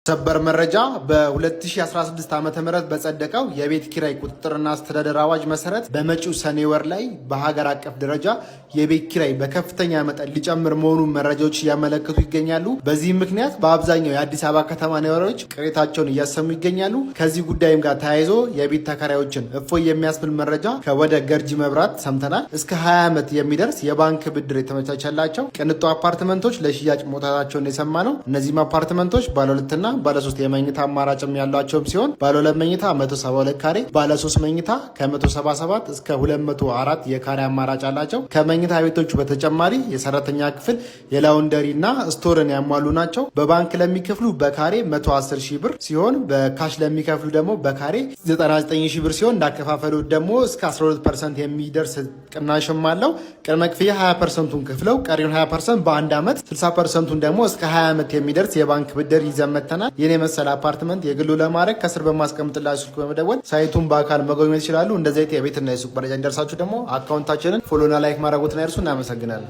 ሰበር መረጃ በ2016 ዓ.ም በጸደቀው የቤት ኪራይ ቁጥጥርና አስተዳደር አዋጅ መሰረት በመጪው ሰኔ ወር ላይ በሀገር አቀፍ ደረጃ የቤት ኪራይ በከፍተኛ መጠን ሊጨምር መሆኑን መረጃዎች እያመለከቱ ይገኛሉ። በዚህ ምክንያት በአብዛኛው የአዲስ አበባ ከተማ ነዋሪዎች ቅሬታቸውን እያሰሙ ይገኛሉ። ከዚህ ጉዳይም ጋር ተያይዞ የቤት ተከራዮችን እፎይ የሚያስብል መረጃ ከወደ ገርጂ መብራት ሰምተናል። እስከ 20 ዓመት የሚደርስ የባንክ ብድር የተመቻቸላቸው ቅንጡ አፓርትመንቶች ለሽያጭ መውጣታቸውን የሰማ ነው። እነዚህም አፓርትመንቶች ባለ ሁለትና ባለ 3 የመኝታ አማራጭም ያሏቸውም ሲሆን ባለ 2 መኝታ 172 ካሬ፣ ባለ 3 መኝታ ከ177 እስከ 204 የካሬ አማራጭ አላቸው። ከመኝታ ቤቶቹ በተጨማሪ የሰራተኛ ክፍል፣ የላውንደሪ እና ስቶርን ያሟሉ ናቸው። በባንክ ለሚከፍሉ በካሬ 110 ሺህ ብር ሲሆን በካሽ ለሚከፍሉ ደግሞ በካሬ 99 ሺህ ብር ሲሆን እንዳከፋፈሉ ደግሞ እስከ 12% የሚደርስ ቅናሽም አለው። ቅድመ ክፍያ 20%ን ከፍለው ቀሪውን 20% በአንድ ዓመት 60%ን ደግሞ እስከ 20 ዓመት የሚደርስ የባንክ ብድር ይዘን መጥተናል። የኔ መሰለ አፓርትመንት የግሉ ለማድረግ ከስር በማስቀምጥላችሁ ስልክ በመደወል ሳይቱን በአካል መጎብኘት ይችላሉ። እንደዚህ የቤትና የሱቅ መረጃ እንዲደርሳችሁ ደግሞ አካውንታችንን ፎሎና ላይክ ማድረጉትን አይርሱ። እናመሰግናለን።